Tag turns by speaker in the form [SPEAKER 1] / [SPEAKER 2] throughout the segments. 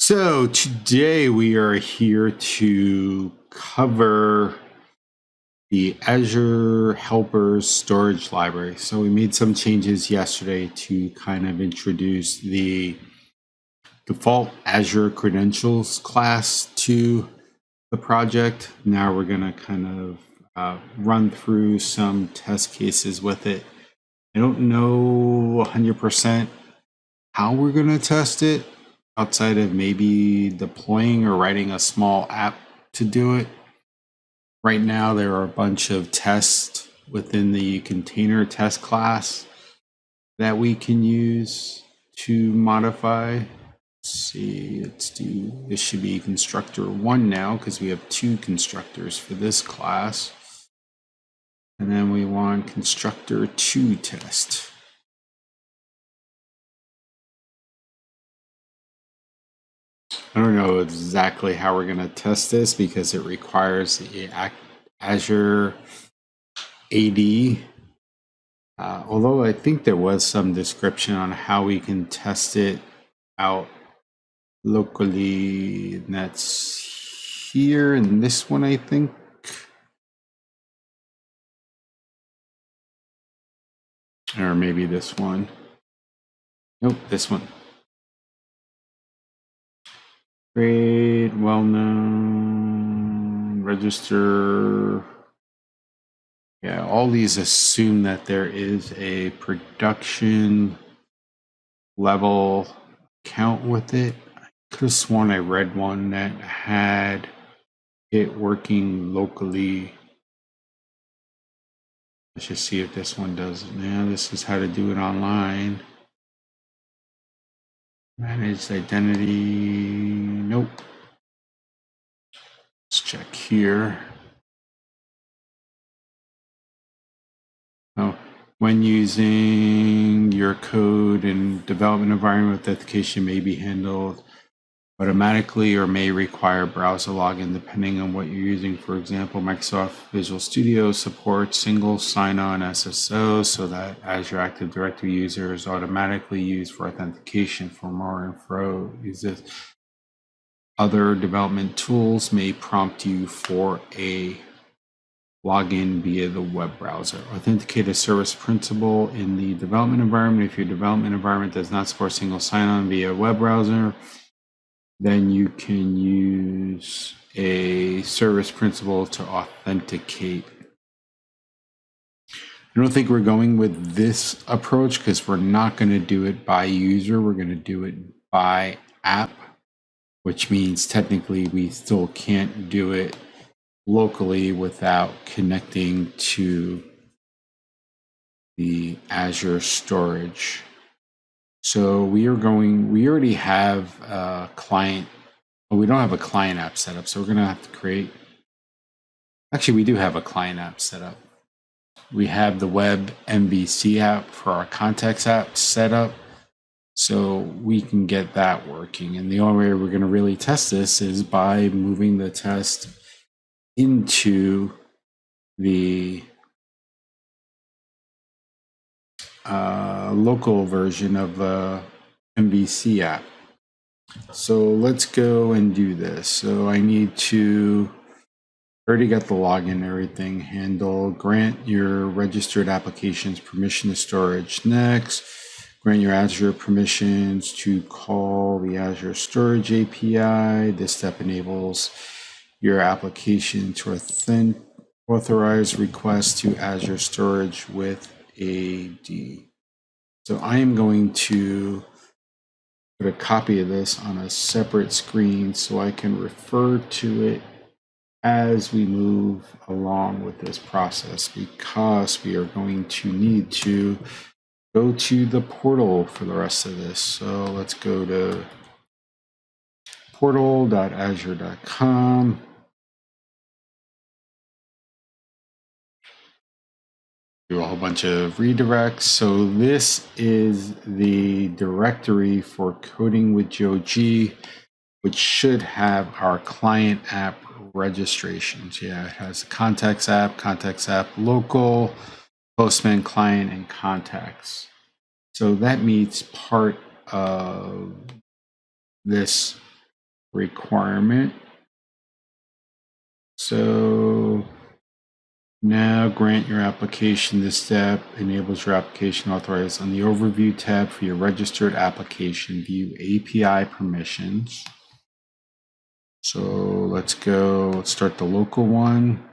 [SPEAKER 1] So today we are here to cover the Azure Helpers storage library. So we made some changes yesterday to kind of introduce the default Azure credentials class to the project. Now we're going to kind of run through some test cases with it. I don't know 100% how we're going to test it, outside of maybe deploying or writing a small app to do it. Right now, there are a bunch of tests within the container test class that we can use to modify. Let's see, let's do, this should be constructor 1 now because we have 2 constructors for this class. And then we want constructor 2 test. I don't know exactly how we're going to test this because it requires the Azure AD. Although I think there was some description on how we can test it out locally. And that's here in this one, I think. Or maybe this one. Nope, this one. Great, well-known, register. Yeah, all these assume that there is a production level account with it. I could have sworn I read one that had it working locally. Let's just see if this one does it. Yeah, this is how to do it online. Managed identity, nope. Let's check here. Oh, when using your code and development environment, authentication may be handled automatically or may require browser login depending on what you're using. For example, Microsoft Visual Studio supports single sign-on SSO so that Azure Active Directory users automatically use for authentication. For more info, use this. Other development tools may prompt you for a login via the web browser. Authenticate a service principal in the development environment. If your development environment does not support single sign-on via web browser, then you can use a service principal to authenticate. I don't think we're going with this approach because we're not going to do it by user. We're going to do it by app, which means technically we still can't do it locally without connecting to the Azure storage. So we already have a client, but we don't have a client app set up. So we're going to have to create, actually we do have a client app set up. We have the web MVC app for our contacts app set up. So we can get that working. And the only way we're going to really test this is by moving the test into the local version of the MVC app. So let's go and do this. So I need to, already got the login and everything handled. Grant your registered applications permission to storage. Next, grant your Azure permissions to call the Azure Storage API. This step enables your application to authorize requests to Azure Storage with AD. So I am going to put a copy of this on a separate screen so I can refer to it as we move along with this process, because we are going to need to go to the portal for the rest of this. So let's go to portal.azure.com. Do a whole bunch of redirects. So this is the directory for coding with JoeG, which should have our client app registrations. Yeah, it has a contacts app local, Postman client, and contacts. So that meets part of this requirement. So now grant your application. This step enables your application authorized. On the Overview tab for your registered application, view API permissions. So let's start the local one.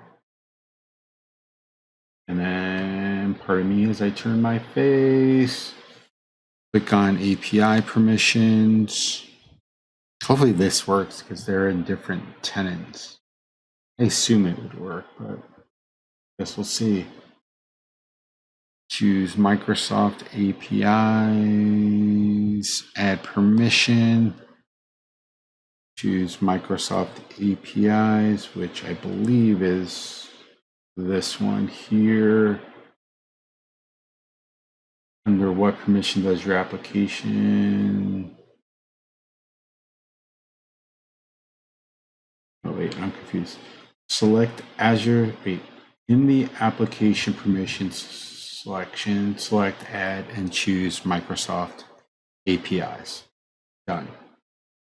[SPEAKER 1] And then, pardon me as I turn my face, click on API permissions. Hopefully this works because they're in different tenants. I assume it would work, but I guess we'll see. Choose Microsoft APIs, add permission. Choose Microsoft APIs, which I believe is this one here. Under what permission does your application? Oh wait, I'm confused. Select Azure, in the application permissions selection, select add and choose Microsoft APIs. Done.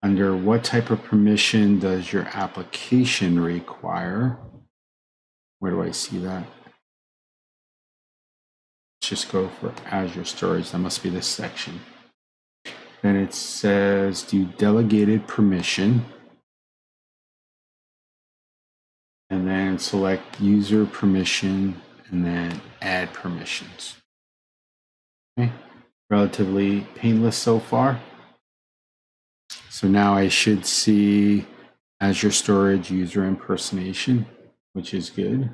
[SPEAKER 1] Under what type of permission does your application require? Where do I see that? Let's just go for Azure Storage. That must be this section. Then it says do delegated permission. And then select user permission and then add permissions. Okay, relatively painless so far. So now I should see Azure Storage user impersonation, which is good.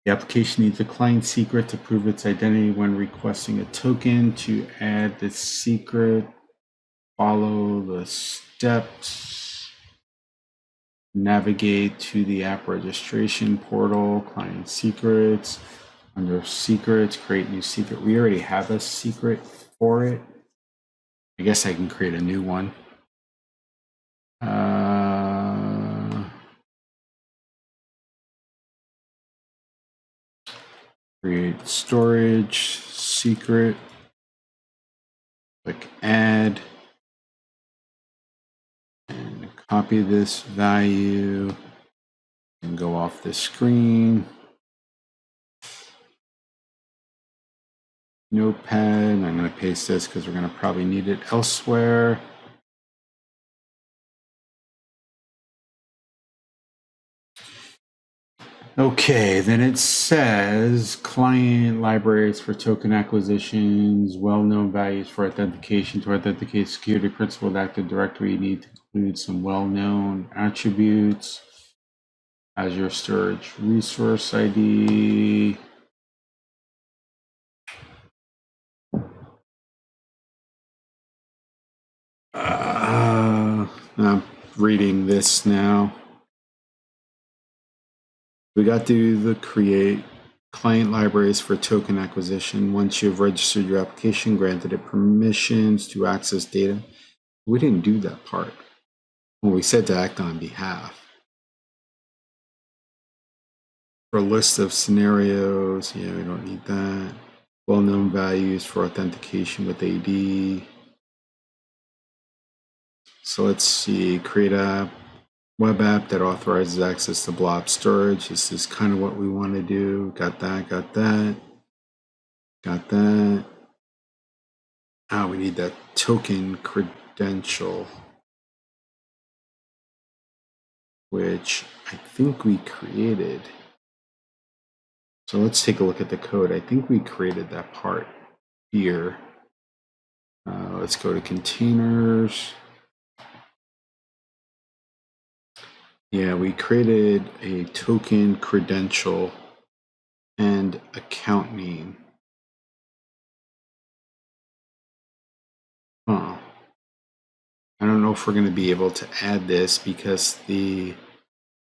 [SPEAKER 1] The application needs a client secret to prove its identity when requesting a token. To add the secret, follow the steps. Navigate to the app registration portal, client secrets. Under secrets, create new secret. We already have a secret for it. I guess I can create a new one. Create storage secret. Click add. And copy this value and go off the screen. Notepad. I'm going to paste this because we're going to probably need it elsewhere. Okay, then it says client libraries for token acquisitions, well-known values for authentication. To authenticate security principal with Active Directory, you need to include some well-known attributes. Azure Storage Resource ID. I'm reading this now. We got to do the create client libraries for token acquisition. Once you've registered your application, granted it permissions to access data. We didn't do that part. Well, we said to act on behalf. For a list of scenarios, yeah, we don't need that. Well-known values for authentication with AD. So let's see, create a web app that authorizes access to Blob storage. This is kind of what we want to do. Got that, got that, got that. Ah, we need that token credential, which I think we created. So let's take a look at the code. I think we created that part here. Let's go to containers. Yeah, we created a token credential and account name. Huh. I don't know if we're going to be able to add this because the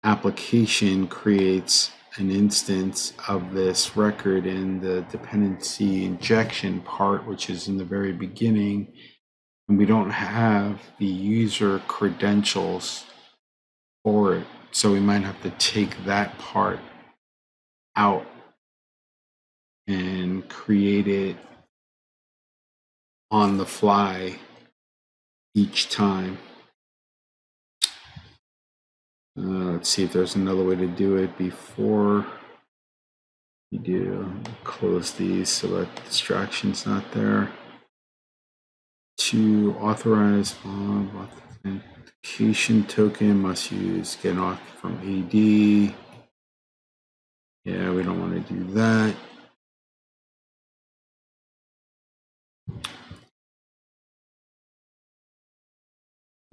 [SPEAKER 1] application creates an instance of this record in the dependency injection part, which is in the very beginning, and we don't have the user credentials for it. So we might have to take that part out and create it on the fly each time. Let's see if there's another way to do it before you do. Close these so that distraction's not there. To authorize Blob authentication token must use get auth from AD. Yeah, we don't want to do that.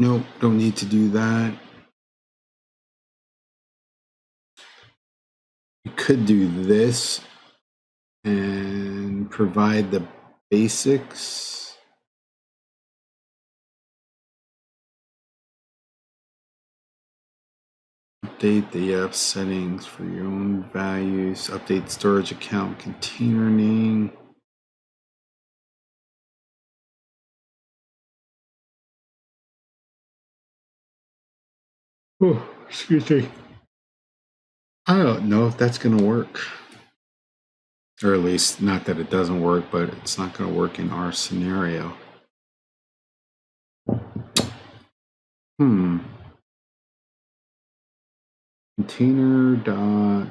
[SPEAKER 1] Nope, don't need to do that. You could do this and provide the basics. Update the app settings for your own values. Update storage account container name. Oh, excuse me. I don't know if that's going to work. Or at least, not that it doesn't work, but it's not going to work in our scenario. Container dot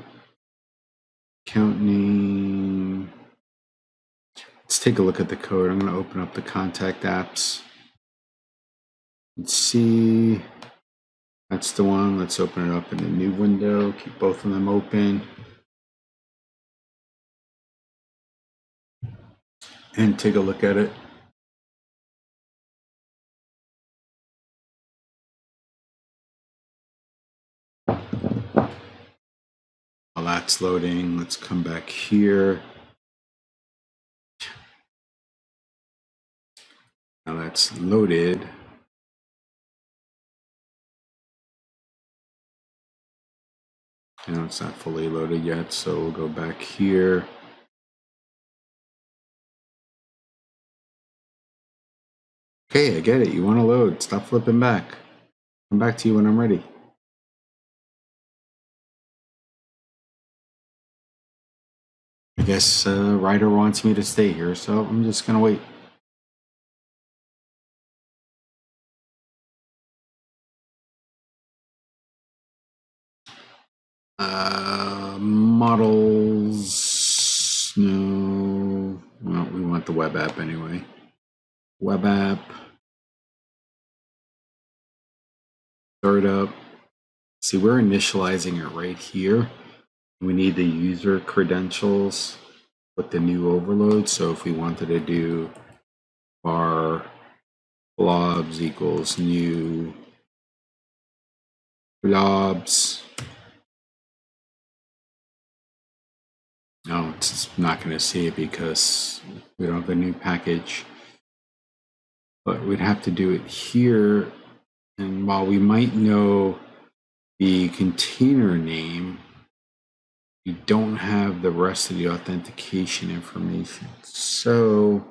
[SPEAKER 1] account name. Let's take a look at the code. I'm going to open up the contact apps. Let's see. That's the one. Let's open it up in a new window. Keep both of them open. And take a look at it. While that's loading, let's come back here. Now that's loaded. It's not fully loaded yet, so we'll go back here. Okay, I get it. You want to load. Stop flipping back. Come back to you when I'm ready. I guess Ryder wants me to stay here, so I'm just going to wait. Models, no, well, we want the web app anyway. Web app, startup. See, we're initializing it right here. We need the user credentials with the new overload. So if we wanted to do var blobs equals new blobs. No, it's not going to see it because we don't have a new package. But we'd have to do it here. And while we might know the container name, we don't have the rest of the authentication information. So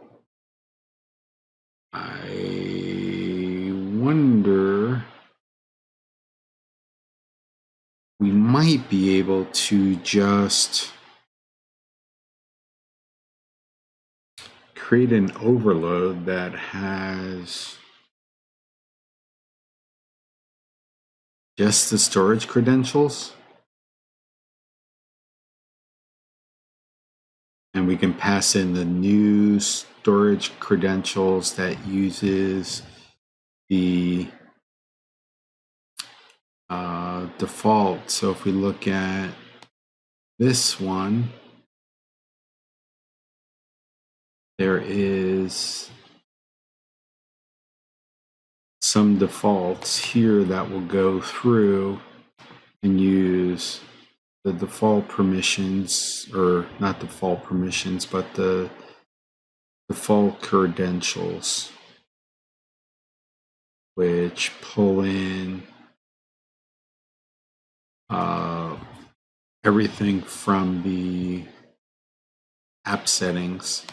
[SPEAKER 1] I wonder, we might be able to just create an overload that has just the storage credentials. And we can pass in the new storage credentials that uses the default. So if we look at this one, there is some defaults here that will go through and use the default permissions, or not default permissions, but the default credentials, which pull in everything from the app settings.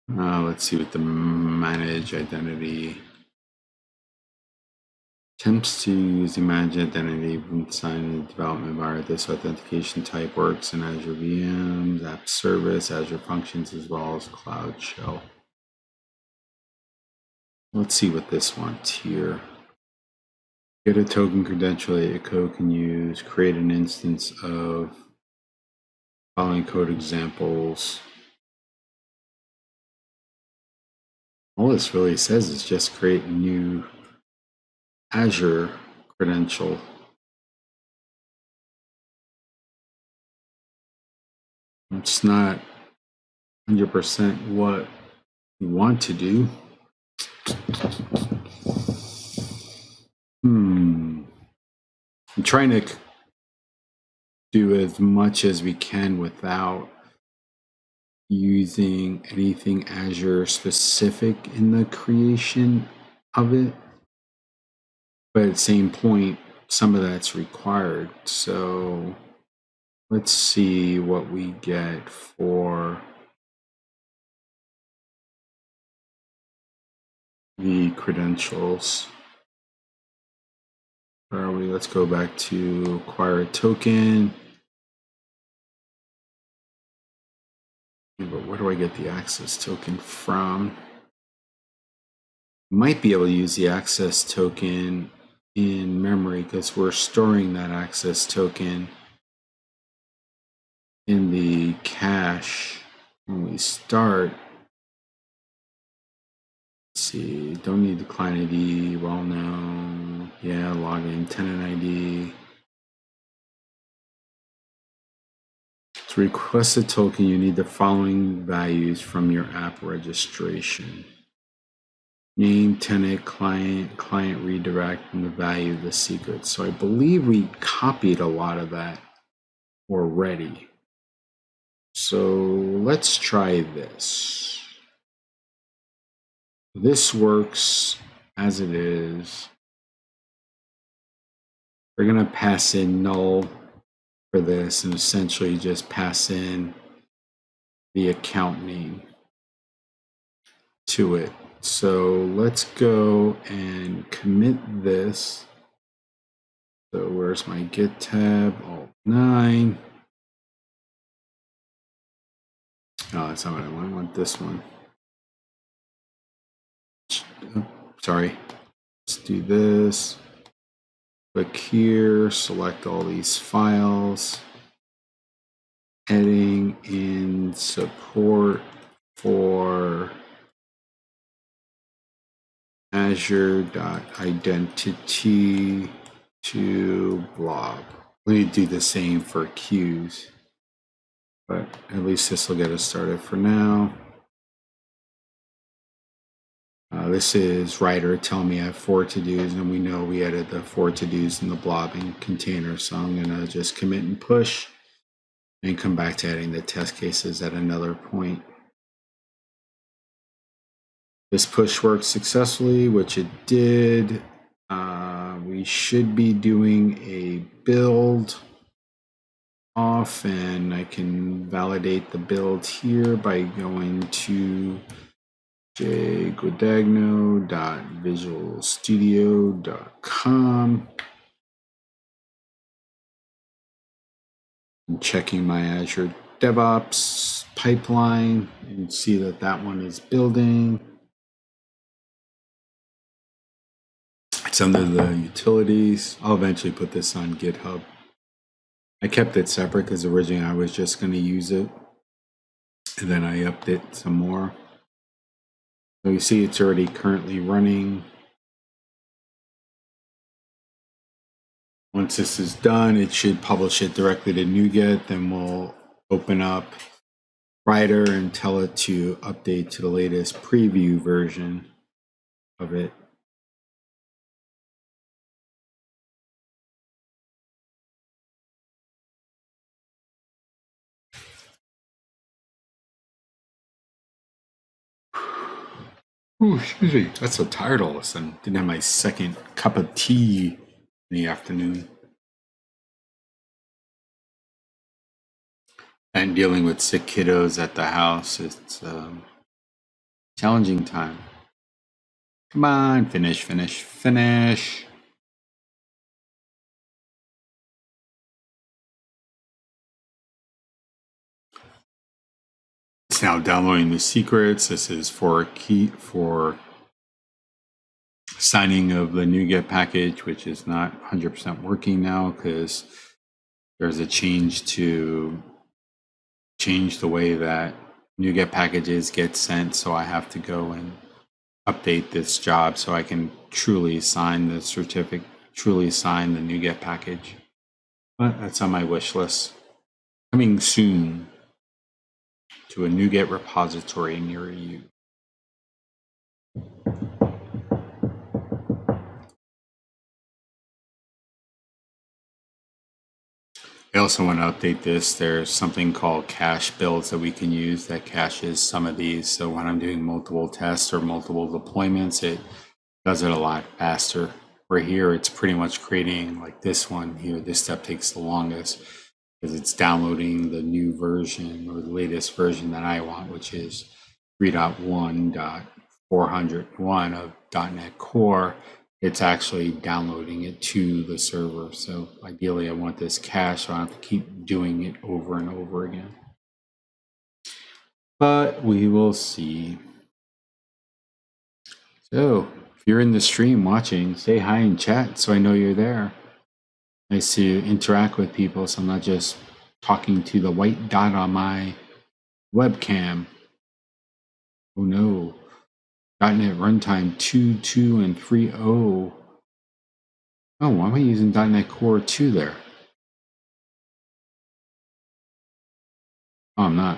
[SPEAKER 1] Let's see what the manage identity attempts to use the manage identity inside the development environment. This authentication type works in Azure VMs, App Service, Azure Functions, as well as Cloud Shell. Let's see what this wants here. Get a token credential that your code can use. Create an instance of following code examples. All this really says is just create a new Azure credential. It's not 100% what you want to do. I'm trying to do as much as we can without using anything Azure specific in the creation of it. But at the same point, some of that's required. So let's see what we get for the credentials. Where are we? Let's go back to acquire a token. But where do I get the access token from? Might be able to use the access token in memory because we're storing that access token in the cache when we start. Let's see, don't need the client ID. Well, no. Yeah, login, tenant ID. To request a token, you need the following values from your app registration. Name, tenant, client redirect, and the value of the secret. So I believe we copied a lot of that already. So let's try this. This works as it is. We're going to pass in null for this and essentially just pass in the account name to it. So let's go and commit this. So where's my Git tab? Alt-9. Oh, that's not what I want. I want this one. Sorry. Let's do this. Click here, select all these files. Heading in support for Azure.Identity to Blob. We need to do the same for queues, but at least this will get us started for now. This is writer telling me I have 4 to-dos, and we know we added the 4 to-dos in the blobbing container. So I'm going to just commit and push and come back to adding the test cases at another point. This push worked successfully, which it did. We should be doing a build off, and I can validate the build here by going to JosephGuadagno.AzureHelpers.Storage. I'm checking my Azure DevOps pipeline and see that that one is building. It's under the utilities. I'll eventually put this on GitHub. I kept it separate because originally I was just going to use it, and then I upped it some more. So you see it's already currently running. Once this is done, it should publish it directly to NuGet. Then we'll open up Writer and tell it to update to the latest preview version of it. Ooh, excuse me. That's so tired all of a sudden. Didn't have my second cup of tea in the afternoon. And dealing with sick kiddos at the house, it's Challenging time. Come on, finish, finish, finish. It's now downloading the secrets. This is for signing of the NuGet package, which is not 100% working now because there's a change to change the way that NuGet packages get sent. So I have to go and update this job so I can truly sign the certificate, truly sign the NuGet package. But that's on my wish list. Coming soon to a NuGet repository near you. I also want to update this. There's something called cache builds that we can use that caches some of these. So when I'm doing multiple tests or multiple deployments, it does it a lot faster. Where here, it's pretty much creating like this one here. This step takes the longest because it's downloading the new version or the latest version that I want, which is 3.1.401 of .NET Core. It's actually downloading it to the server. So ideally I want this cache so I don't have to keep doing it over and over again. But we will see. So if you're in the stream watching, say hi in chat so I know you're there. Nice to interact with people so I'm not just talking to the white dot on my webcam. Oh no. .NET Runtime 2.2 and 3.0. Oh, why am I using .NET Core 2 there? Oh, I'm not.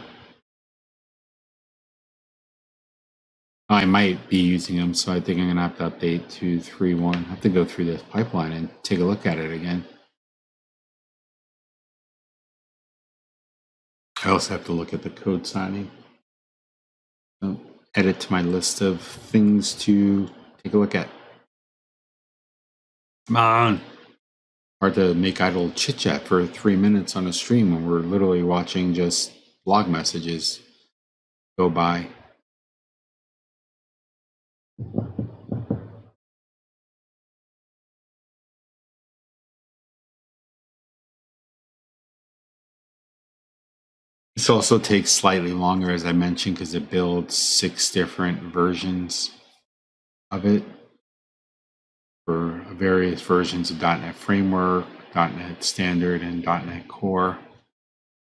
[SPEAKER 1] I might be using them, so I think I'm going to have to update to 3.1. I have to go through this pipeline and take a look at it again. I also have to look at the code signing. So edit to my list of things to take a look at. Come on. Hard to make idle chit chat for 3 minutes on a stream when we're literally watching just log messages go by. This also takes slightly longer, as I mentioned, because it builds 6 different versions of it for various versions of .NET Framework, .NET Standard, and .NET Core.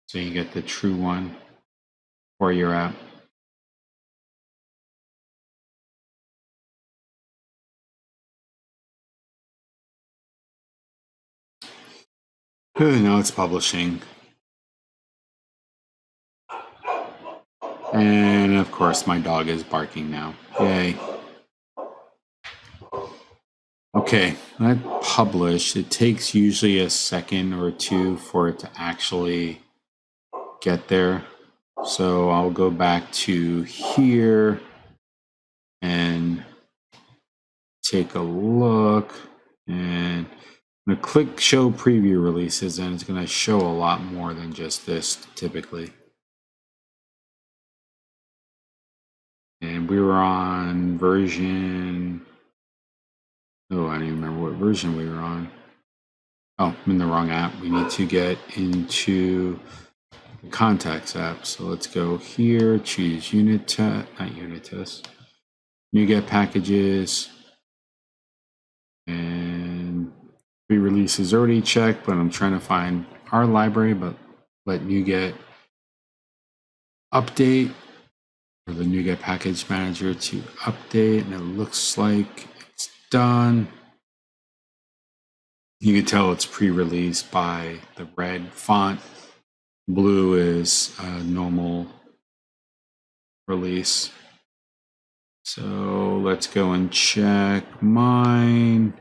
[SPEAKER 1] So you get the true one for your app. Now it's publishing. And of course, my dog is barking now. Yay. Okay, I published. It takes usually a second or two for it to actually get there. So I'll go back to here and take a look. And I'm going to click show preview releases, and it's going to show a lot more than just this typically. And we were on version, oh, I don't even remember what version we were on. Oh, I'm in the wrong app. We need to get into the contacts app. So let's go here, choose unit test, not unit test, NuGet packages. And pre-release is already checked, but I'm trying to find our library, but let NuGet update, or the NuGet package manager to update, and it looks like it's done. You can tell it's pre-released by the red font. Blue is a normal release. So let's go and check mine.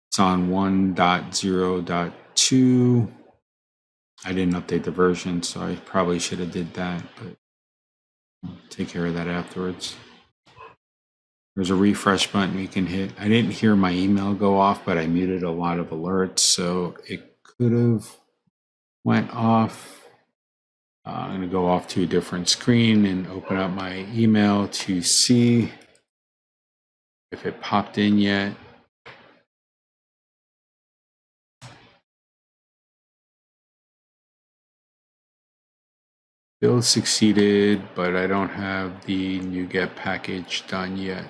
[SPEAKER 1] It's on 1.0.2. I didn't update the version, so I probably should have did that, but I'll take care of that afterwards. There's a refresh button you can hit. I didn't hear my email go off, but I muted a lot of alerts, so it could have went off. I'm going to go off to a different screen and open up my email to see if it popped in yet. Build succeeded, but I don't have the NuGet package done yet.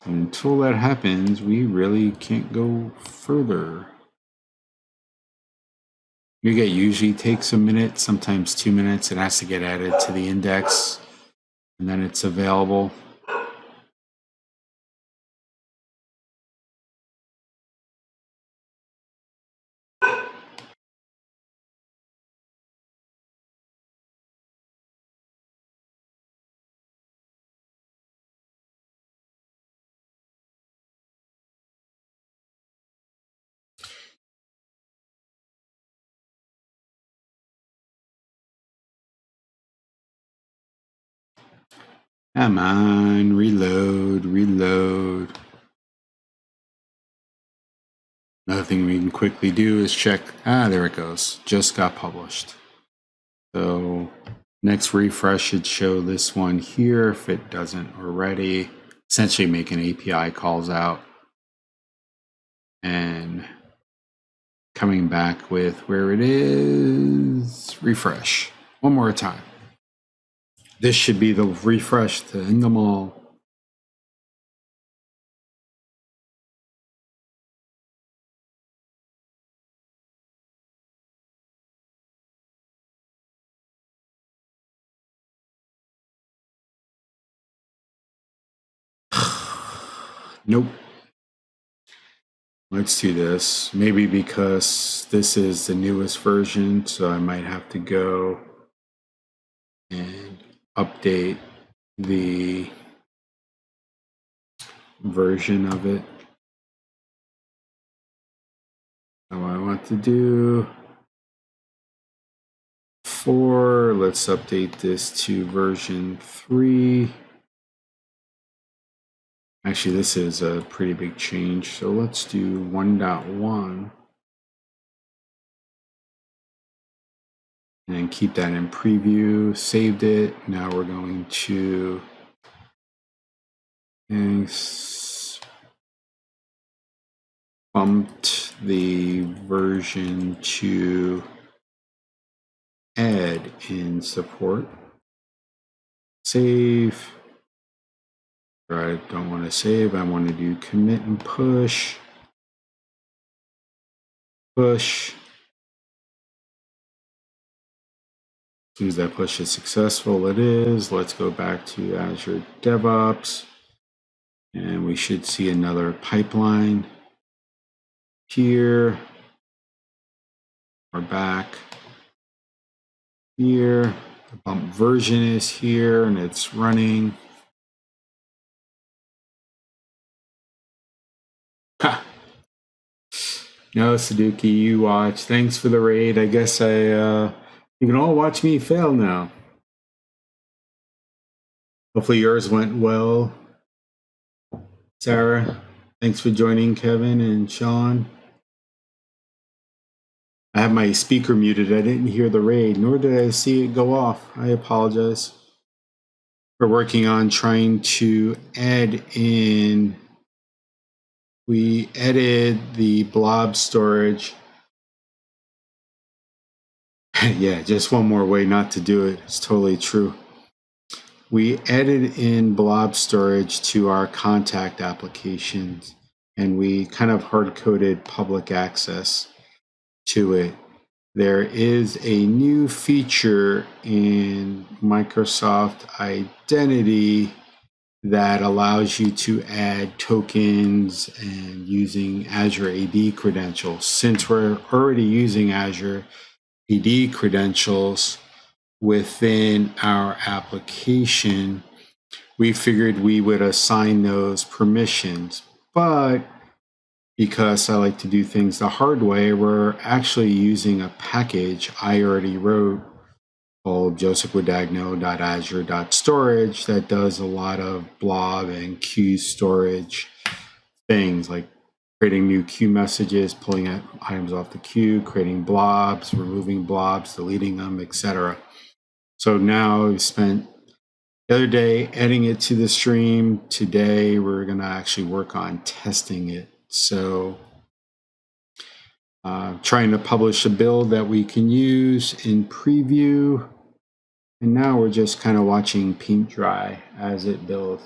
[SPEAKER 1] Until that happens, we really can't go further. NuGet usually takes a minute, sometimes 2 minutes. It has to get added to the index, and then it's available. Come on, reload. Another thing we can quickly do is check, there it goes, just got published. So next refresh should show this one here if it doesn't already. Essentially making API calls out and coming back with where it is. Refresh one more time. This should be the refresh to end them all. Nope. Let's do this. Maybe because this is the newest version, so I might have to go and update the version of it. So I want to do 4. Let's update this to version 3. Actually, this is a pretty big change. So let's do 1.1 and keep that in preview. Saved it. Now we're going to bumped the version to add in support. Save. I don't want to save. I want to do commit and push. Push. As soon as that push is successful, it is. Let's go back to Azure DevOps. And we should see another pipeline here. We're back here. The bump version is here and it's running. Ha! No, Sudoku, you watch. Thanks for the raid. I guess you can all watch me fail now. Hopefully yours went well. Sarah, thanks for joining, Kevin and Sean. I have my speaker muted. I didn't hear the raid, nor did I see it go off. I apologize. We're working on trying to add in. We added the Blob storage. Yeah, just one more way not to do it. It's totally true. We added in Blob storage to our contact applications, and we kind of hard-coded public access to it. There is a new feature in Microsoft Identity that allows you to add tokens and using Azure AD credentials. Since we're already using Azure AD credentials within our application, we figured we would assign those permissions. But because I like to do things the hard way, we're actually using a package I already wrote called JosephGuadagno.AzureHelpers.Storage that does a lot of blob and queue storage things, like creating new queue messages, pulling items off the queue, creating blobs, removing blobs, deleting them, etc. So now I've spent the other day adding it to the stream. Today we're going to actually work on testing it. So trying to publish a build that we can use in preview. And now we're just kind of watching paint dry as it builds.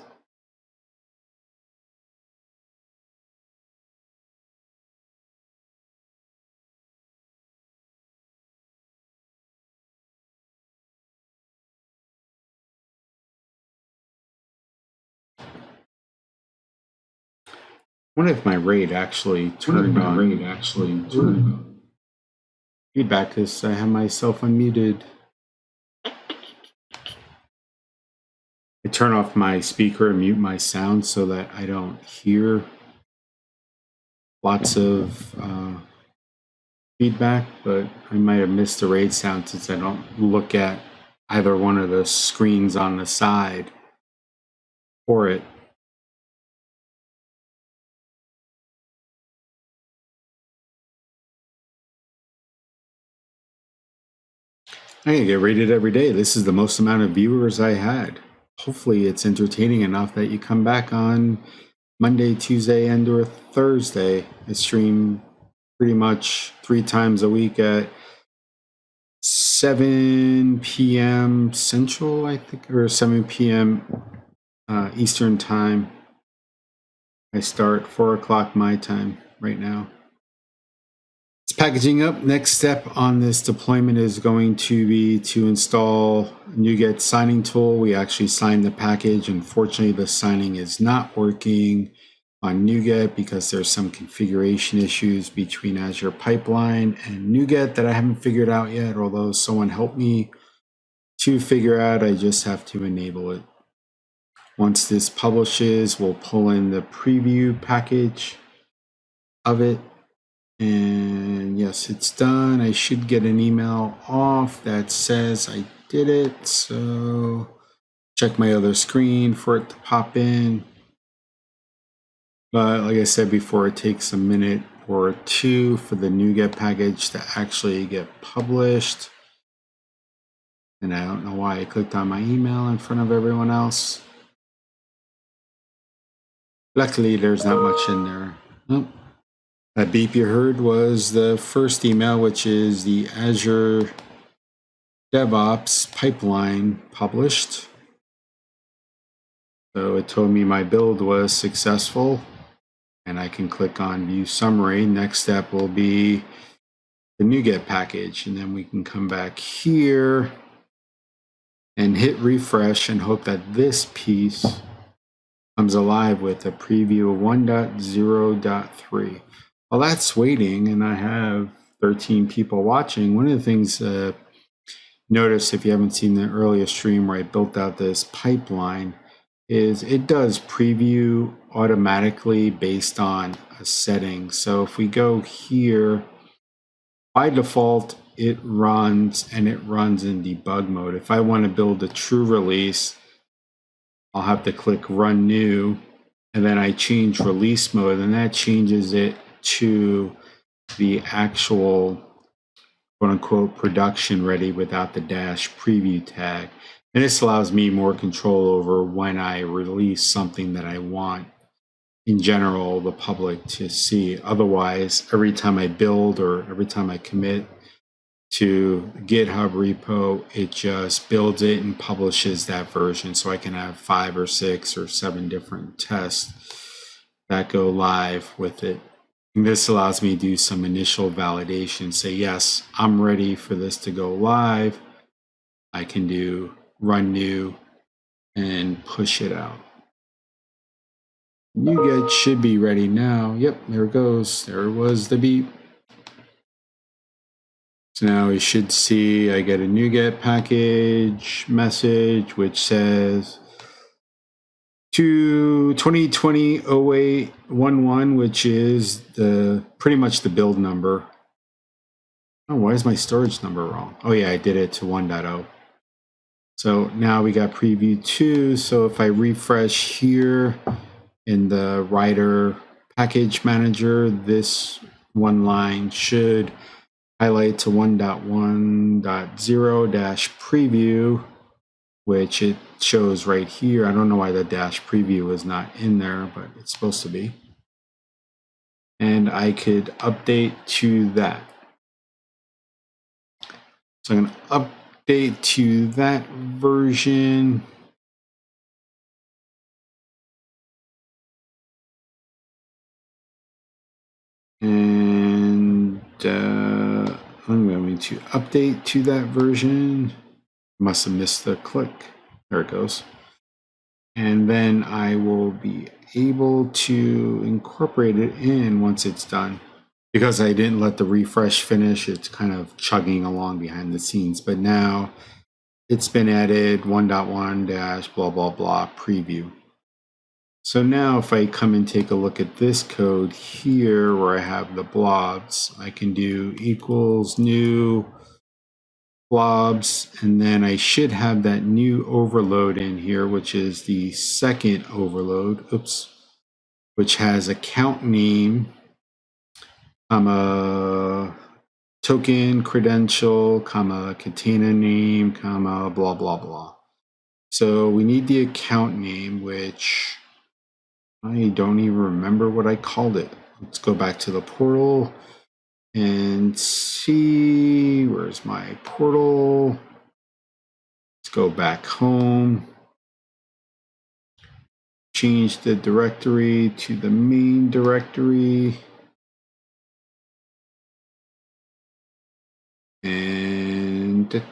[SPEAKER 1] I wonder if my RAID actually turned on. Feedback because I have myself unmuted. I turn off my speaker and mute my sound so that I don't hear lots of feedback, but I might have missed the RAID sound since I don't look at either one of the screens on the side for it. I'm gonna get rated every day. This is the most amount of viewers I had. Hopefully it's entertaining enough that you come back on Monday, Tuesday, and or Thursday. I stream pretty much 3 times a week at 7 p.m. Central, I think, or 7 p.m. Eastern time. I start 4 o'clock my time right now. It's packaging up. Next step on this deployment is going to be to install a NuGet signing tool. We actually signed the package. Unfortunately, the signing is not working on NuGet because there's some configuration issues between Azure Pipeline and NuGet that I haven't figured out yet, although someone helped me to figure out. I just have to enable it. Once this publishes, we'll pull in the preview package of it. And yes, it's done. I should get an email off that says I did it. So check my other screen for it to pop in. But like I said before, it takes a minute or two for the NuGet package to actually get published. And I don't know why I clicked on my email in front of everyone else. Luckily, there's not much in there. Oh, that beep you heard was the first email, which is the Azure DevOps pipeline published. So it told me my build was successful, and I can click on View Summary. Next step will be the NuGet package, and then we can come back here and hit refresh and hope that this piece comes alive with a preview of 1.0.3. While that's waiting, and I have 13 people watching, one of the things notice if you haven't seen the earlier stream where I built out this pipeline is it does preview automatically based on a setting. So if we go here, by default, it runs in debug mode. If I want to build a true release, I'll have to click Run New, and then I change release mode, and that changes it to the actual quote-unquote production ready without the dash preview tag. And this allows me more control over when I release something that I want, in general, the public to see. Otherwise, every time I build or every time I commit to GitHub repo, it just builds it and publishes that version. So I can have 5 or 6 or 7 different tests that go live with it. And this allows me to do some initial validation, say, yes, I'm ready for this to go live. I can do Run New and push it out. NuGet should be ready now. Yep, there it goes. There was the beep. So now we should see I get a NuGet package message which says to 2020-08-11, which is pretty much the build number. Oh, why is my storage number wrong? Oh yeah, I did it to 1.0. So now we got preview 2. So if I refresh here in the writer package manager, this one line should highlight to 1.1.0-preview, which it shows right here. I don't know why the dash preview is not in there, but it's supposed to be. And I could update to that. So I'm going to update to that version. And I'm going to update to that version. Must have missed the click. There it goes. And then I will be able to incorporate it in once it's done. Because I didn't let the refresh finish, it's kind of chugging along behind the scenes. But now it's been added 1.1- blah, blah, preview. So now if I come and take a look at this code here where I have the blobs, I can do equals new blobs, and then I should have that new overload in here, which is the second overload, which has account name, comma, token, credential, comma, container name, comma, blah, blah, blah. So we need the account name, which I don't even remember what I called it. Let's go back to the portal and see, where's my portal? Let's go back home. Change the directory to the main directory. And JoeG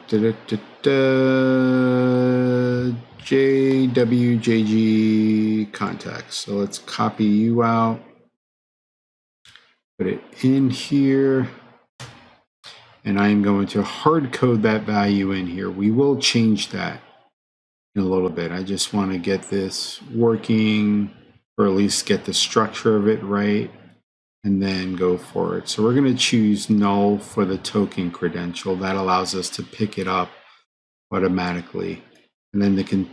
[SPEAKER 1] contacts. So let's copy you out. Put it in here. And I'm going to hard code that value in here. We will change that in a little bit. I just want to get this working, or at least get the structure of it right, and then go for it. So we're going to choose null for the token credential. That allows us to pick it up automatically. And then the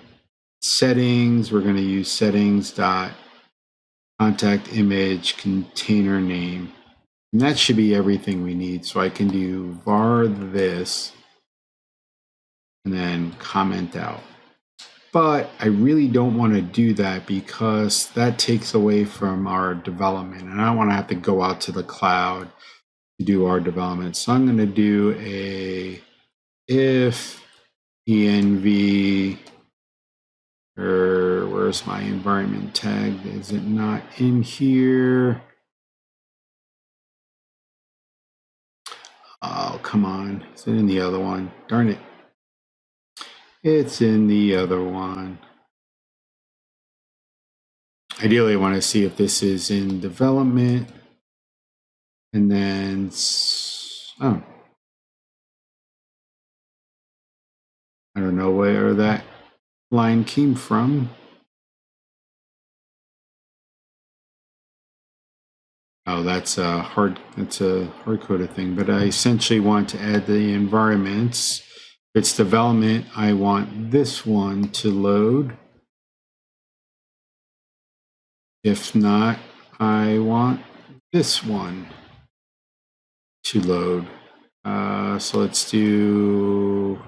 [SPEAKER 1] settings, we're going to use settings.contact image container name. And that should be everything we need. So I can do var this and then comment out. But I really don't want to do that because that takes away from our development. And I don't want to have to go out to the cloud to do our development. So I'm going to do a if env, or where's my environment tag? Is it not in here? Oh, come on. Is it in the other one? Darn it. It's in the other one. Ideally, I want to see if this is in development. And then, oh. I don't know where that line came from. Oh, that's a hard coded thing, but I essentially want to add the environments. If it's development, I want this one to load. If not, I want this one to load. So let's do,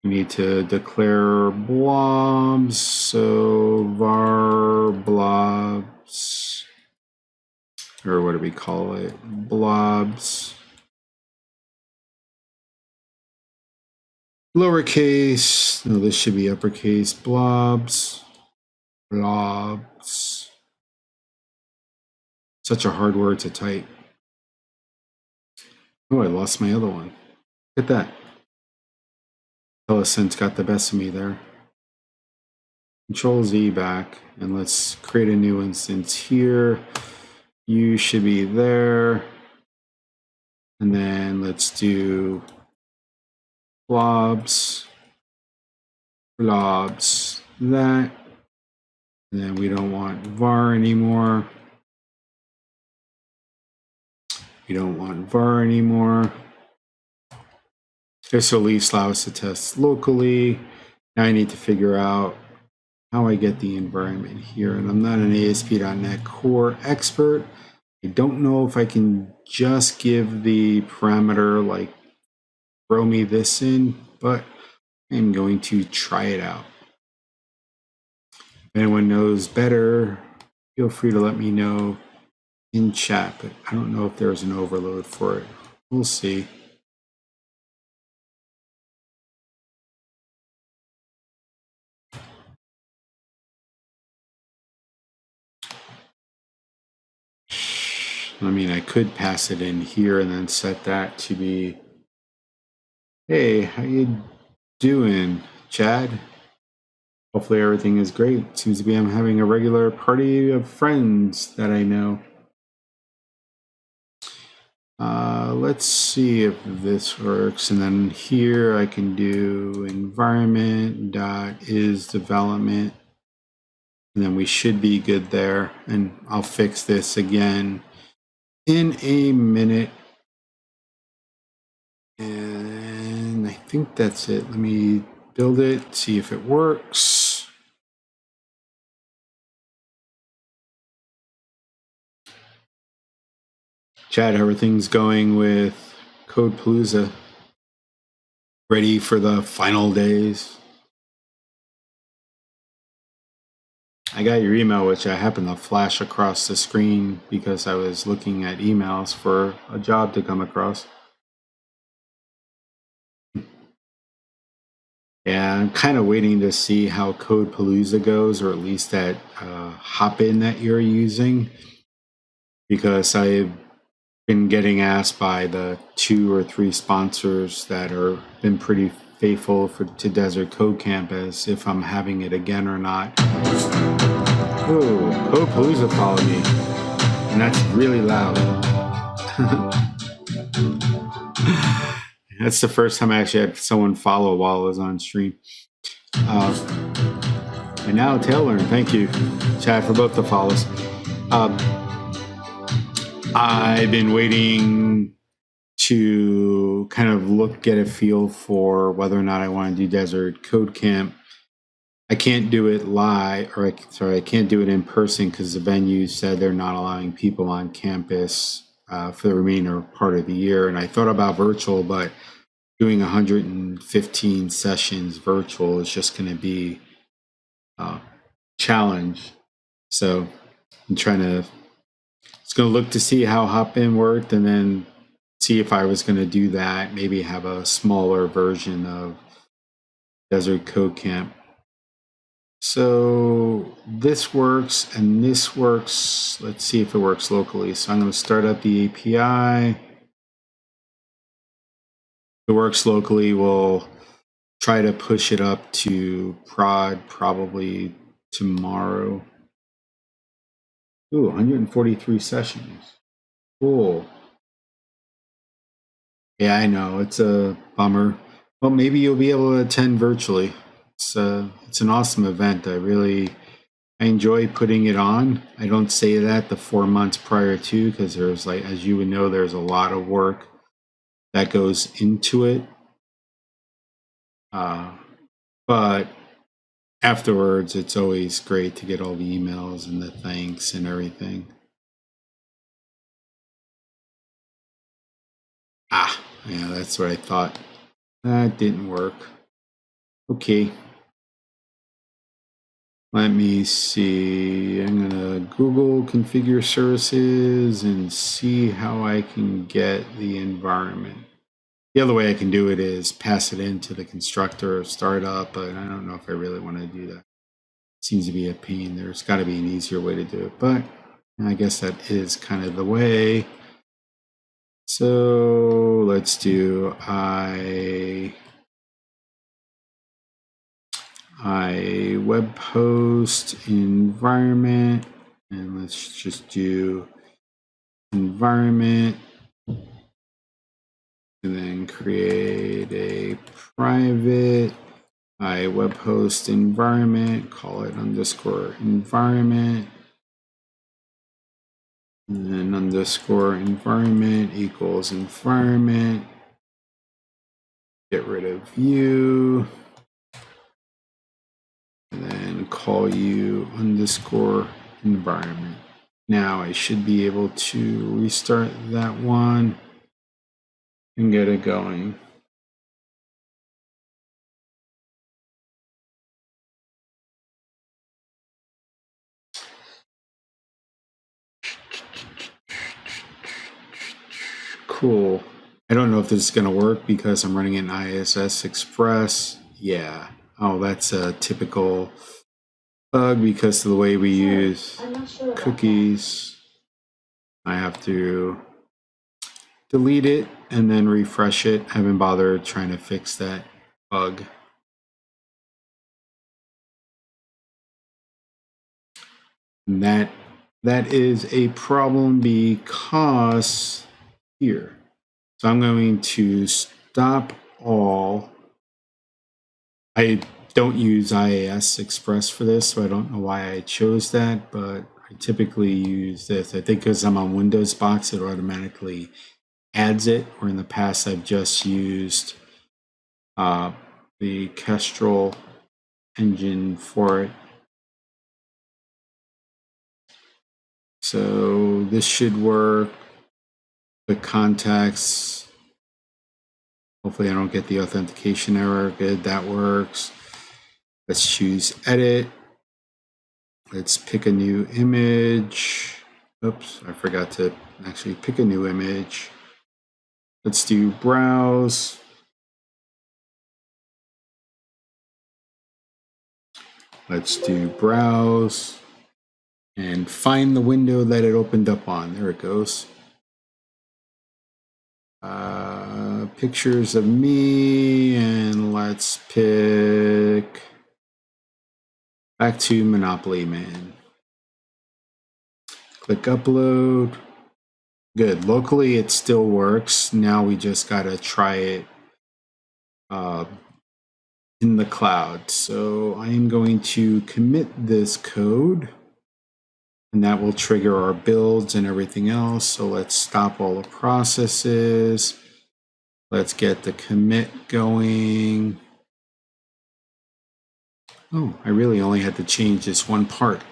[SPEAKER 1] we need to declare blobs. So var blobs, or what do we call it? Blobs. Lowercase, no, this should be uppercase. Blobs. Blobs. Such a hard word to type. Oh, I lost my other one. Look at that. IntelliSense got the best of me there. Control Z back, and let's create a new instance here. You should be there. And then let's do blobs, blobs, that. And then we don't want var anymore. We don't want var anymore. This will at least allow us to test locally. Now I need to figure out how I get the environment here. And I'm not an ASP.NET Core expert. I don't know if I can just give the parameter like throw me this in, but I'm going to try it out. If anyone knows better, feel free to let me know in chat, but I don't know if there's an overload for it. We'll see. I mean, I could pass it in here and then set that to be, hey, how you doing, Chad? Hopefully everything is great. Seems to be I'm having a regular party of friends that I know. Let's see if this works. And then here I can do environment.isDevelopment. And then we should be good there. And I'll fix this again in a minute. And I think that's it. Let me build it, see if it works. Chad, how are things going with Codepalooza? Ready for the final days? I got your email, which I happened to flash across the screen because I was looking at emails for a job to come across. Yeah, I'm kind of waiting to see how Codepalooza goes, or at least that hop-in that you're using, because I've been getting asked by the 2 or 3 sponsors that are been pretty faithful to Desert Code Camp as if I'm having it again or not. Oh, Codepalooza followed me, and that's really loud. That's the first time I actually had someone follow while I was on stream. And now Taylor, thank you, Chad, for both the follows. I've been waiting to kind of get a feel for whether or not I want to do Desert Code Camp. I can't do it live, or I can't do it in person because the venue said they're not allowing people on campus for the remainder part of the year. And I thought about virtual, but doing 115 sessions virtual is just going to be a challenge. So I'm going to look to see how Hop-In worked, and then see if I was going to do that, maybe have a smaller version of Desert Code Camp. So this works and this works. Let's see if it works locally. So I'm going to start up the API. If it works locally, we'll try to push it up to prod probably tomorrow. Ooh, 143 sessions. Cool. Yeah, I know. It's a bummer. Well, maybe you'll be able to attend virtually. It's an awesome event. I enjoy putting it on. I don't say that the 4 months prior to, because there's, like, as you would know, there's a lot of work that goes into it. But afterwards, it's always great to get all the emails and the thanks and everything. Yeah, that's what I thought. That didn't work. Okay. Let me see. I'm gonna Google configure services and see how I can get the environment. The other way I can do it is pass it into the constructor or startup, but I don't know if I really want to do that. It seems to be a pain. There's got to be an easier way to do it, but I guess that is kind of the way. So let's do I web host environment, and let's just do environment, and then create a private web host environment, call it _environment, and then _environment equals environment. Get rid of view, and then call you underscore environment. Now I should be able to restart that one and get it going. Cool. I don't know if this is going to work because I'm running an ISS Express. Yeah. Oh, that's a typical bug because of the way we use cookies. I have to delete it and then refresh it. I haven't bothered trying to fix that bug. And that is a problem because here. So I'm going to stop all. I don't use IIS Express for this, so I don't know why I chose that, but I typically use this. I think because I'm on Windows box, it automatically adds it, or in the past I've just used the Kestrel engine for it. So this should work. The contacts, hopefully I don't get the authentication error. Good, that works. Let's choose edit. Let's pick a new image. Oops, I forgot to actually pick a new image. Let's do browse. Let's do browse and find the window that it opened up on. There it goes. Pictures of me, and let's pick back to Monopoly Man. Click upload. Good. Locally, it still works. Now we just got to try it in the cloud. So I am going to commit this code, and that will trigger our builds and everything else. So let's stop all the processes. Let's get the commit going. Oh, I really only had to change this one part.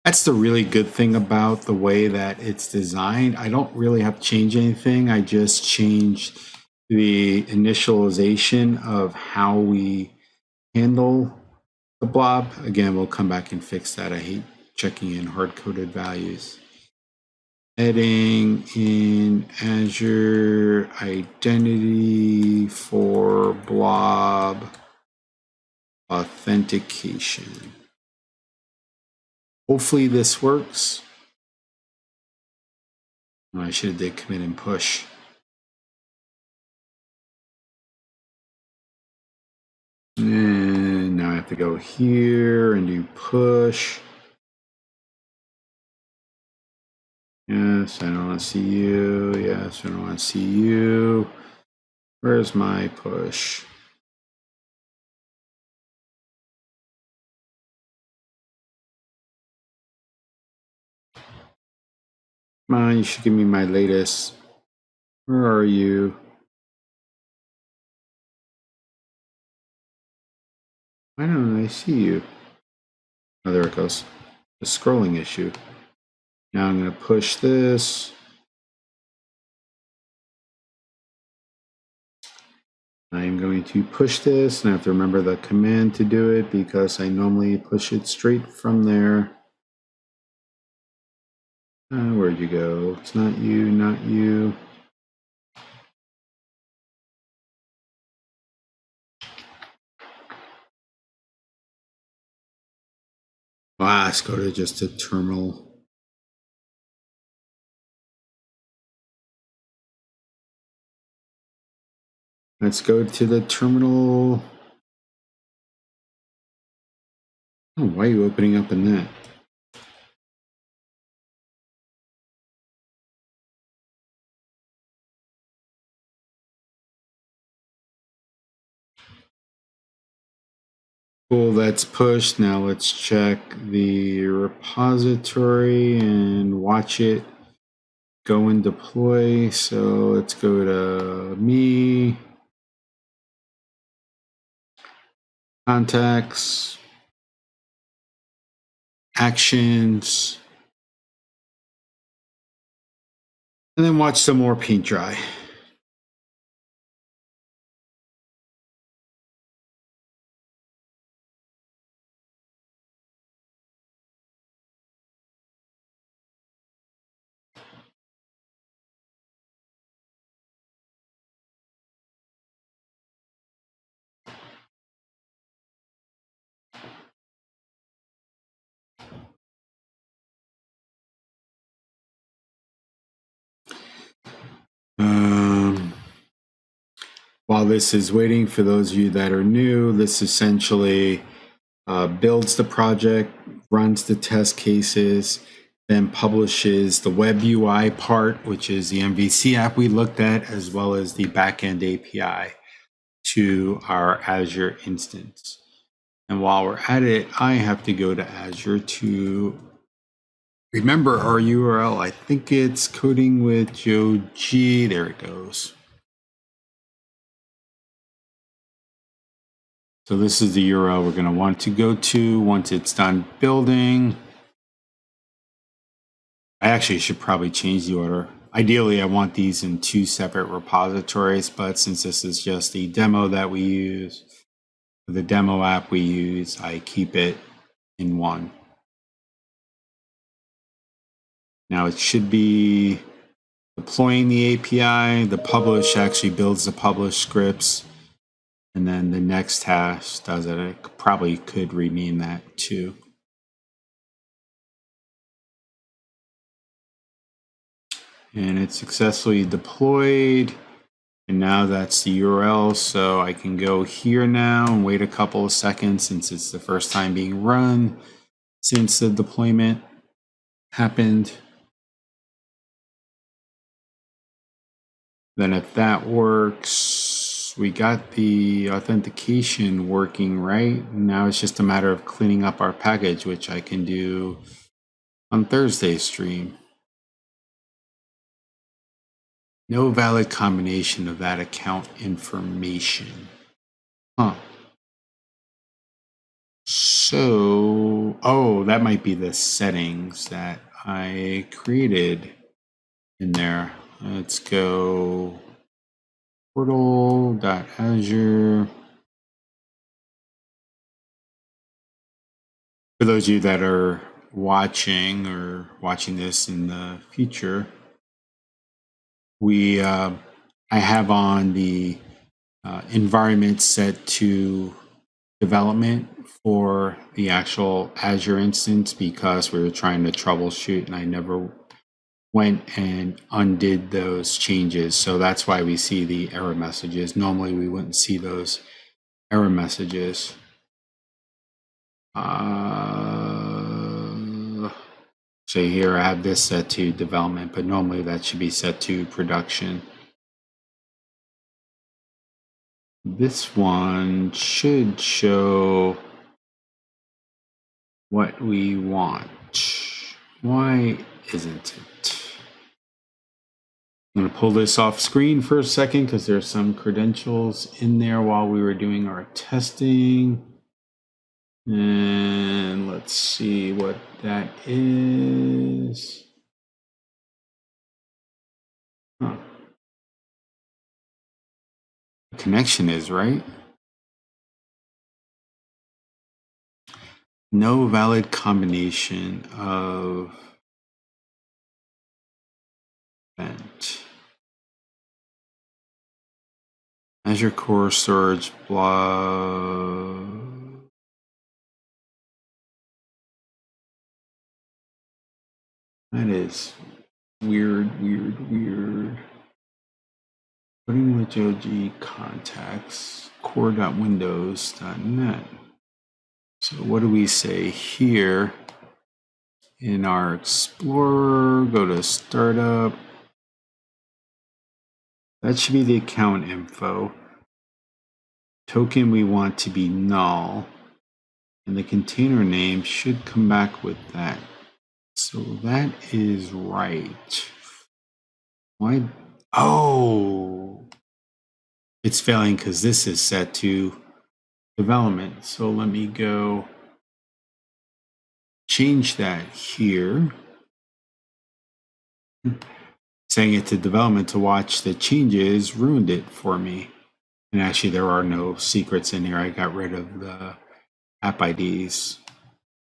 [SPEAKER 1] That's the really good thing about the way that it's designed. I don't really have to change anything. I just changed the initialization of how we handle the blob. Again, we'll come back and fix that. I hate checking in hard-coded values. Heading in Azure Identity for blob authentication. Hopefully this works. Oh, I should have did commit and push. And now I have to go here and do push. Yes, I don't want to see you. Yes, I don't want to see you. Where's my push? Come on, you should give me my latest. Where are you? Why don't I see you? Oh, there it goes. The scrolling issue. Now I'm going to push this. I'm going to push this, and I have to remember the command to do it because I normally push it straight from there. Where'd you go? It's not you, not you. Let's go to just a terminal. Let's go to the terminal. Oh, why are you opening up in that? Cool, that's pushed. Now let's check the repository and watch it go and deploy. So let's go to me, contacts, actions, and then watch some more paint dry. While this is waiting, for those of you that are new, this essentially builds the project, runs the test cases, then publishes the web UI part, which is the MVC app we looked at, as well as the backend API to our Azure instance. And while we're at it, I have to go to Azure to remember our URL. I think it's coding with JoeG. There it goes. So this is the URL we're going to want to go to once it's done building. I actually should probably change the order. Ideally, I want these in 2 separate repositories, but since this is just the demo that we use, the demo app we use, I keep it in one. Now it should be deploying the API. The publish actually builds the publish scripts. And then the next task does it. I probably could rename that too. And it's successfully deployed. And now that's the URL. So I can go here now and wait a couple of seconds since it's the first time being run since the deployment happened. Then if that works, we got the authentication working right. Now it's just a matter of cleaning up our package, which I can do on Thursday's stream. No valid combination of that account information. So, that might be the settings that I created in there. Let's go portal.azure. For those of you that are watching this in the future, I have on the environment set to development for the actual Azure instance because we were trying to troubleshoot and I never went and undid those changes. So that's why we see the error messages. Normally we wouldn't see those error messages. So here I have this set to development, but normally that should be set to production. This one should show what we want. Why isn't it? I'm going to pull this off screen for a second because there's some credentials in there while we were doing our testing. And let's see what that is. The connection is right. No valid combination of event. Azure Core Storage Blob. That is weird. Putting with JoeG contacts core.windows.net. So what do we say here? In our Explorer, go to Startup. That should be the account info. Token we want to be null. And the container name should come back with that. So that is right. Why? Oh, it's failing because this is set to development. So let me go change that here. Saying it to development to watch the changes ruined it for me. And actually, there are no secrets in here. I got rid of the app IDs.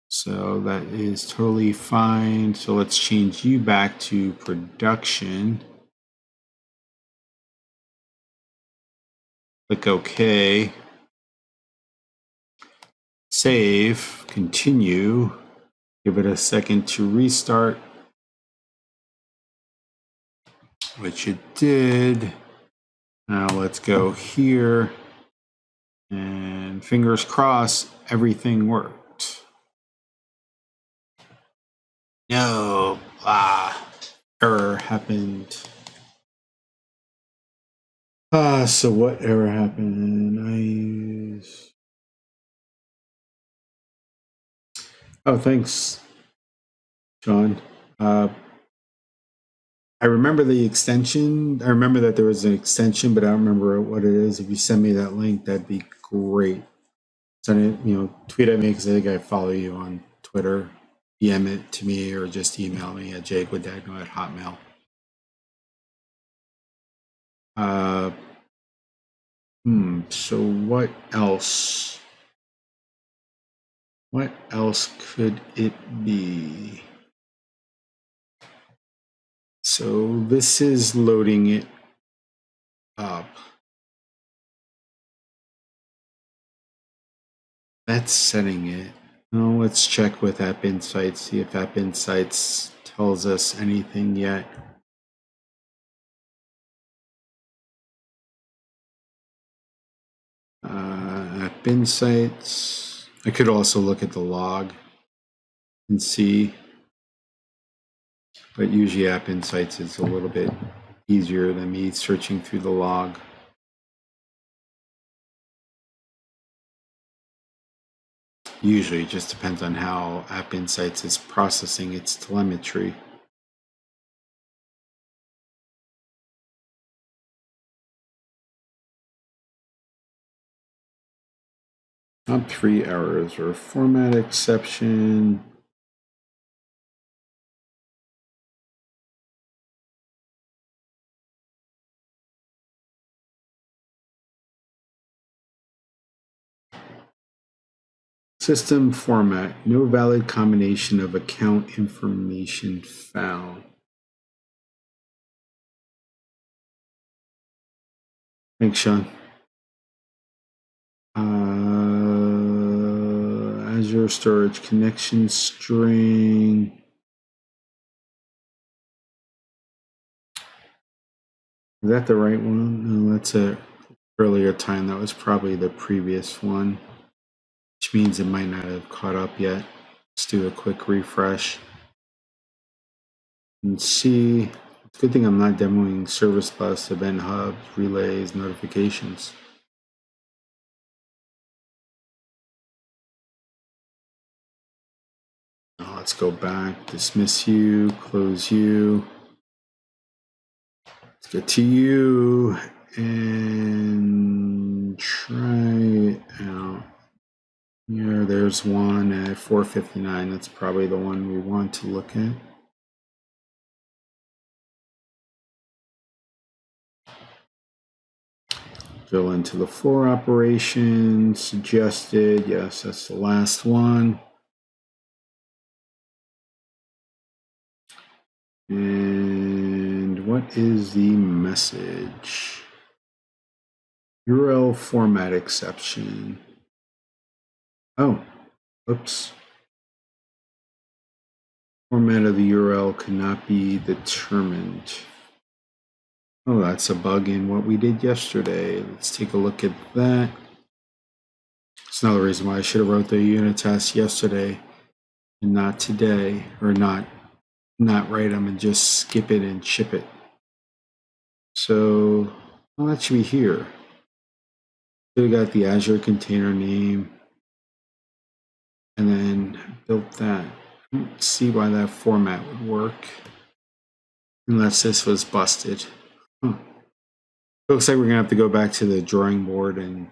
[SPEAKER 1] So that is totally fine. So let's change you back to production. Click OK. Save, continue. Give it a second to restart, which it did. Now let's go here. And fingers crossed, everything worked. No, error happened. So what error happened? Oh, thanks, John. I remember the extension. I remember that there was an extension, but I don't remember what it is. If you send me that link, that'd be great. Send it, tweet at me because I think I follow you on Twitter. DM it to me or just email me at JosephGuadagno.AzureHelpers.Storage. So what else? What else could it be? So this is loading it up. That's setting it. Now let's check with App Insights, see if App Insights tells us anything yet. App Insights. I could also look at the log and see, but usually App Insights is a little bit easier than me searching through the log. Usually it just depends on how App Insights is processing its telemetry. Top 3 errors or format exception. System format, no valid combination of account information found. Thanks, Sean. Azure storage connection string. Is that the right one? No, that's a earlier time. That was probably the previous one, which means it might not have caught up yet. Let's do a quick refresh and see. It's a good thing I'm not demoing Service Bus, Event Hub, Relays, Notifications. Now let's go back, dismiss you, close you. Let's get to you and try it out. Here, there's one at 459. That's probably the one we want to look at. Go into the for operation, suggested. Yes, that's the last one. And what is the message? URL format exception. Oh, oops. Format of the URL cannot be determined. Oh, that's a bug in what we did yesterday. Let's take a look at that. It's another reason why I should have wrote the unit test yesterday and not today, or not write them and just skip it and ship it. So, well, that should be here. So we got the Azure container name and then built that. I don't see why that format would work unless this was busted. Looks like we're gonna have to go back to the drawing board and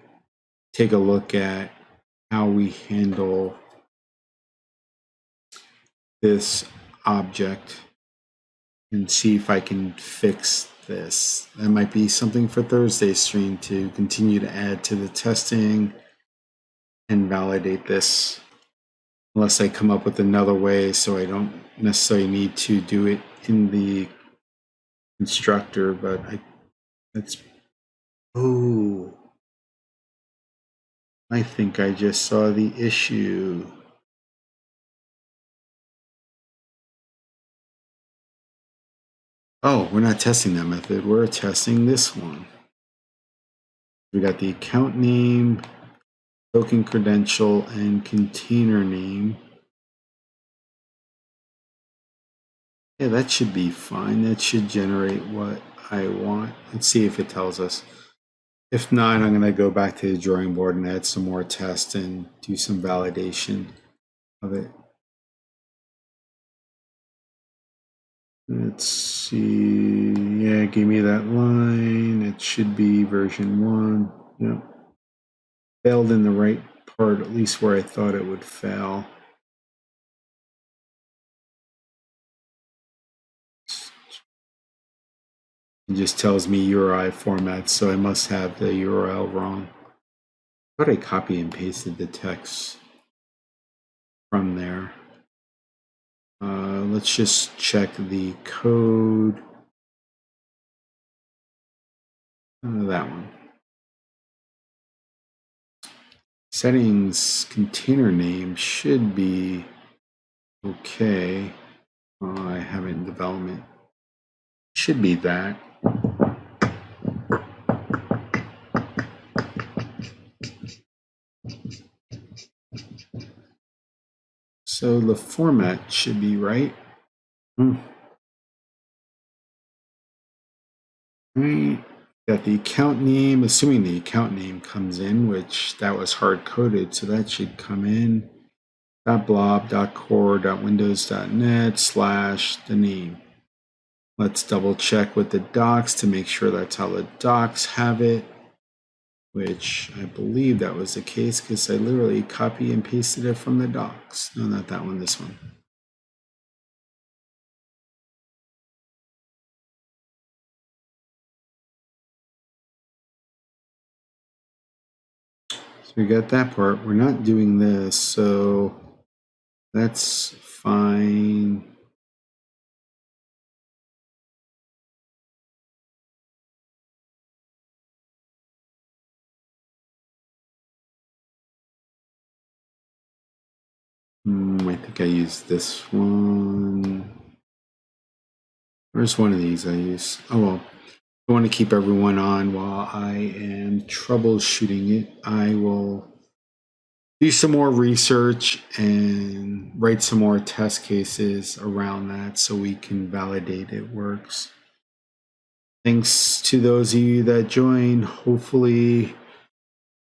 [SPEAKER 1] take a look at how we handle this object and see if I can fix this. That might be something for Thursday's stream, to continue to add to the testing and validate this, unless I come up with another way so I don't necessarily need to do it in the constructor. But I think I just saw the issue. Oh, we're not testing that method. We're testing this one. We got the account name, token credential, and container name. Yeah, that should be fine. That should generate what I want. Let's see if it tells us. If not, I'm going to go back to the drawing board and add some more tests and do some validation of it. Let's see. Yeah, it gave me that line. It should be version 1. Yep. Failed in the right part, at least where I thought it would fail. It just tells me URI format, so I must have the URL wrong. I thought I copy and pasted the text from there. Let's just check the code. That one. Settings container name should be okay. I have it in development. Should be that. So the format should be right. Right. Got the account name, assuming the account name comes in, which that was hard coded, so that should come in. .blob.core.windows.net / the name. Let's double check with the docs to make sure that's how the docs have it, which I believe that was the case because I literally copy and pasted it from the docs. No, not that one, this one. So we got that part. We're not doing this, so that's fine. I think I used this one. Where's one of these I use? Oh, well, I want to keep everyone on while I am troubleshooting it. I will do some more research and write some more test cases around that so we can validate it works. Thanks to those of you that joined. Hopefully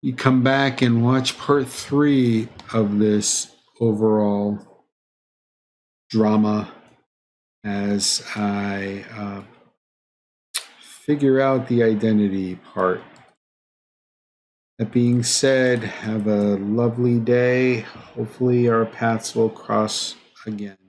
[SPEAKER 1] you come back and watch part 3 of this overall drama as I figure out the identity part. That being said, have a lovely day. Hopefully our paths will cross again.